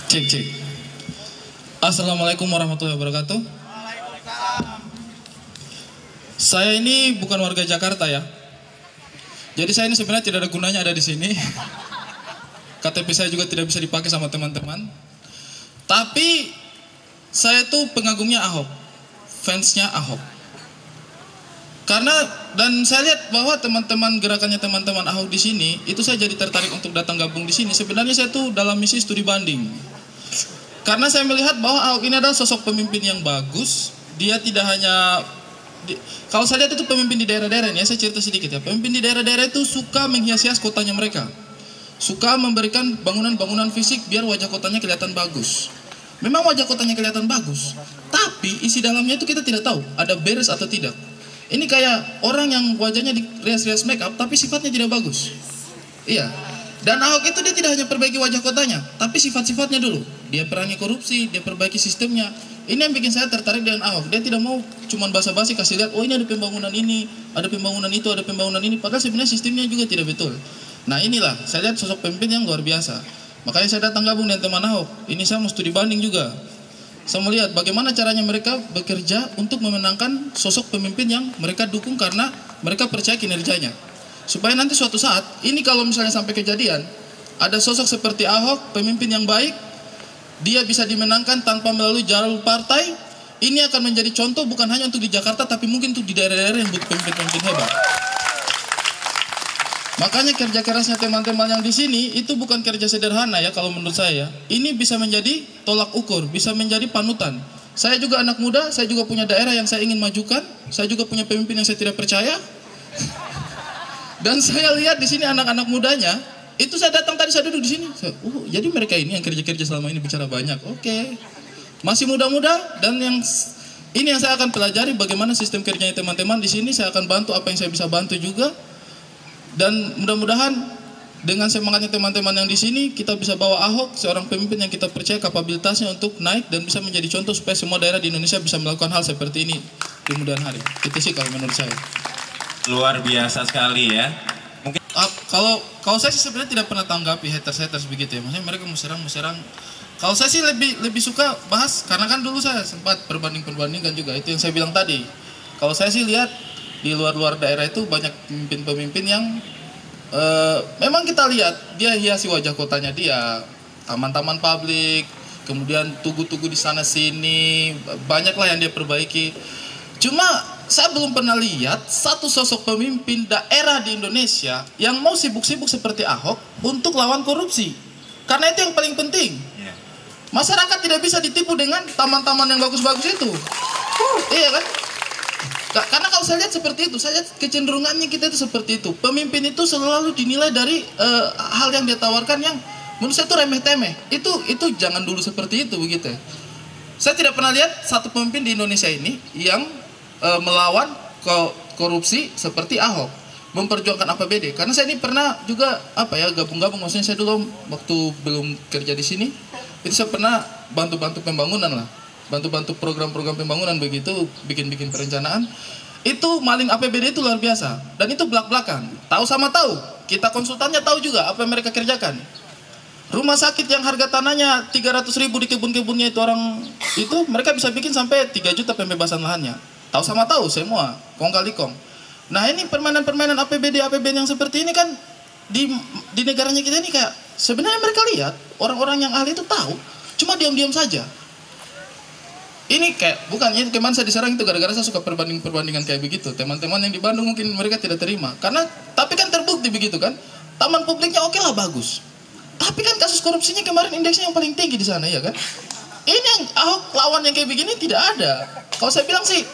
Cek cek. Assalamualaikum warahmatullahi wabarakatuh. Saya ini bukan warga Jakarta ya. Jadi saya ini sebenarnya tidak ada gunanya ada di sini. KTP saya juga tidak bisa dipakai sama teman-teman. Tapi saya tuh pengagumnya Ahok, fansnya Ahok. Karena dan saya lihat bahwa teman-teman gerakannya teman-teman Ahok di sini, itu saya jadi tertarik untuk datang gabung di sini. Sebenarnya saya tuh dalam misi studi banding. Karena saya melihat bahwa Ahok ini adalah sosok pemimpin yang bagus. Dia tidak hanya kalau saya lihat itu pemimpin di daerah-daerah ini, saya cerita sedikit ya. Pemimpin di daerah-daerah itu suka menghias-hias kotanya mereka. Suka memberikan bangunan-bangunan fisik biar wajah kotanya kelihatan bagus. Memang wajah kotanya kelihatan bagus, tapi isi dalamnya itu kita tidak tahu ada beres atau tidak. Ini kayak orang yang wajahnya dirias-rias make up tapi sifatnya tidak bagus. Iya. Dan Ahok itu dia tidak hanya perbaiki wajah kotanya, tapi sifat-sifatnya dulu. Dia perangi korupsi, dia perbaiki sistemnya. Ini yang bikin saya tertarik dengan Ahok. Dia tidak mau cuman basa-basi kasih lihat, oh ini ada pembangunan ini, ada pembangunan itu, ada pembangunan ini. Padahal sebenarnya sistemnya juga tidak betul. Nah inilah, saya lihat sosok pemimpin yang luar biasa. Makanya saya datang gabung dengan teman Ahok. Ini saya mau studi banding juga. Saya melihat bagaimana caranya mereka bekerja untuk memenangkan sosok pemimpin yang mereka dukung karena mereka percaya kinerjanya. Supaya nanti suatu saat, ini kalau misalnya sampai kejadian, ada sosok seperti Ahok, pemimpin yang baik, dia bisa dimenangkan tanpa melalui jalur partai. Ini akan menjadi contoh bukan hanya untuk di Jakarta, tapi mungkin untuk di daerah-daerah yang butuh pemimpin-pemimpin hebat. Makanya kerja kerasnya teman-teman yang di sini itu bukan kerja sederhana ya kalau menurut saya. Ini bisa menjadi tolak ukur, bisa menjadi panutan. Saya juga anak muda, saya juga punya daerah yang saya ingin majukan. Saya juga punya pemimpin yang saya tidak percaya. Dan saya lihat di sini anak-anak mudanya, itu saya datang tadi saya duduk di sini. Jadi mereka ini yang kerja-kerja selama ini bicara banyak. Oke. Masih muda-muda dan ini yang saya akan pelajari bagaimana sistem kerjanya teman-teman di sini. Saya akan bantu apa yang saya bisa bantu juga. Dan mudah-mudahan dengan semangatnya teman-teman yang di sini kita bisa bawa Ahok seorang pemimpin yang kita percaya kapabilitasnya untuk naik dan bisa menjadi contoh supaya semua daerah di Indonesia bisa melakukan hal seperti ini di kemudian hari. Itu sih kalau menurut saya. Luar biasa sekali ya. Mungkin kalau saya sih sebenarnya tidak pernah tanggapi haters begitu ya. Maksudnya mereka mau serang. Kalau saya sih lebih suka bahas karena kan dulu saya sempat perbandingkan juga itu yang saya bilang tadi. Kalau saya sih lihat di luar daerah itu banyak pemimpin-pemimpin yang memang kita lihat dia hiasi wajah kotanya dia, taman-taman publik, kemudian tugu-tugu di sana sini, banyaklah yang dia perbaiki. Cuma saya belum pernah lihat satu sosok pemimpin daerah di Indonesia yang mau sibuk-sibuk seperti Ahok untuk lawan korupsi. Karena itu yang paling penting. Masyarakat tidak bisa ditipu dengan taman-taman yang bagus-bagus itu. Iya kan? Karena kalau saya lihat seperti itu, saya lihat kecenderungannya kita itu seperti itu. Pemimpin itu selalu dinilai dari hal yang dia tawarkan yang menurut saya itu remeh-temeh. Itu jangan dulu seperti itu begitu ya. Saya tidak pernah lihat satu pemimpin di Indonesia ini yang melawan korupsi seperti Ahok, memperjuangkan APBD. Karena saya ini pernah juga gabung-gabung, maksudnya saya dulu waktu belum kerja di sini, itu saya pernah bantu-bantu pembangunan lah, bantu-bantu program-program pembangunan begitu, bikin-bikin perencanaan. Itu maling APBD itu luar biasa, dan itu belak-belakan. Tahu sama tahu, kita konsultannya tahu juga apa yang mereka kerjakan. Rumah sakit yang harga tanahnya 300.000 di kebun-kebunnya itu orang itu mereka bisa bikin sampai 3 juta pembebasan lahannya. Tahu sama tahu semua, kong kali kong. Nah ini permainan-permainan APBD yang seperti ini kan di negaranya kita ini kayak sebenarnya mereka lihat orang-orang yang ahli itu tahu, cuma diam-diam saja. Ini kayak bukannya kemarin saya diserang itu gara-gara saya suka perbandingan kayak begitu. Teman-teman yang di Bandung mungkin mereka tidak terima karena tapi kan terbukti begitu kan. Taman publiknya oke lah bagus. Tapi kan kasus korupsinya kemarin indeksnya yang paling tinggi di sana ya kan. Ini yang Ahok lawan yang kayak begini tidak ada. Kalau saya bilang sih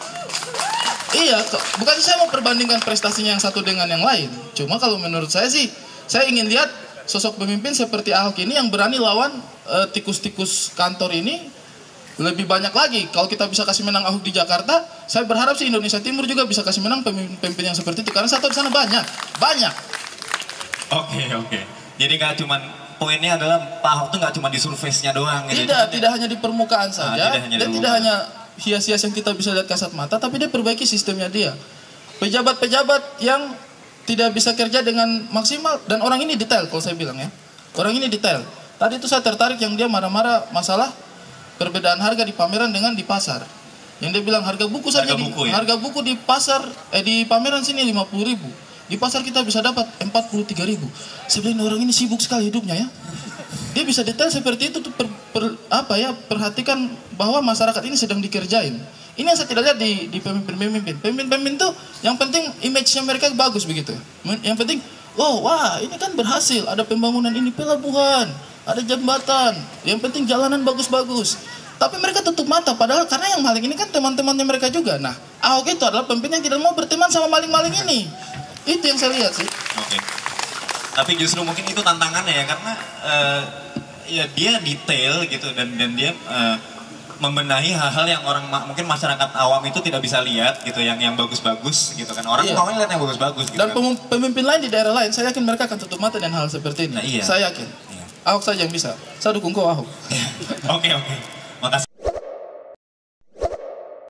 iya, bukan saya mau perbandingkan prestasinya yang satu dengan yang lain. Cuma kalau menurut saya sih, saya ingin lihat sosok pemimpin seperti Ahok ini yang berani lawan tikus-tikus kantor ini lebih banyak lagi. Kalau kita bisa kasih menang Ahok di Jakarta, saya berharap sih Indonesia Timur juga bisa kasih menang pemimpin yang seperti itu. Karena saya tahu di sana banyak. Oke. Jadi nggak cuman poinnya adalah Pak Ahok tuh nggak cuma di surface-nya doang. Tidak hanya di permukaan saja. Tidak hanya hias-hias yang kita bisa lihat kasat mata, tapi dia perbaiki sistemnya dia. Pejabat-pejabat yang tidak bisa kerja dengan maksimal, dan orang ini detail kalau saya bilang ya. Orang ini detail. Tadi itu saya tertarik yang dia marah-marah masalah perbedaan harga di pameran dengan di pasar. Yang dia bilang harga buku saja harga buku di pasar di pameran sini 50.000. Di pasar kita bisa dapat 43.000. Sebenarnya orang ini sibuk sekali hidupnya ya. Dia bisa detail seperti itu tuh perhatikan bahwa masyarakat ini sedang dikerjain. Ini yang saya tidak lihat di pemimpin-pemimpin. Pemimpin-pemimpin tuh yang penting image-nya mereka bagus begitu. Yang penting, wah ini kan berhasil, ada pembangunan ini, pelabuhan, ada jembatan. Yang penting jalanan bagus-bagus. Tapi mereka tutup mata, padahal karena yang maling ini kan teman-temannya mereka juga. Nah, Ahok itu adalah pemimpin yang tidak mau berteman sama maling-maling ini. Itu yang saya lihat sih. Oke. Tapi justru mungkin itu tantangannya ya, karena ya dia detail gitu dan dia membenahi hal-hal yang orang mungkin masyarakat awam itu tidak bisa lihat gitu, yang bagus-bagus gitu kan. Orang maunya lihat yang bagus-bagus gitu. Dan pemimpin lain di daerah lain, saya yakin mereka akan tutup mata dengan hal seperti ini. Nah, iya. Saya yakin. Ahok saja yang bisa. Saya dukung kau Ahok. Oke. Makasih.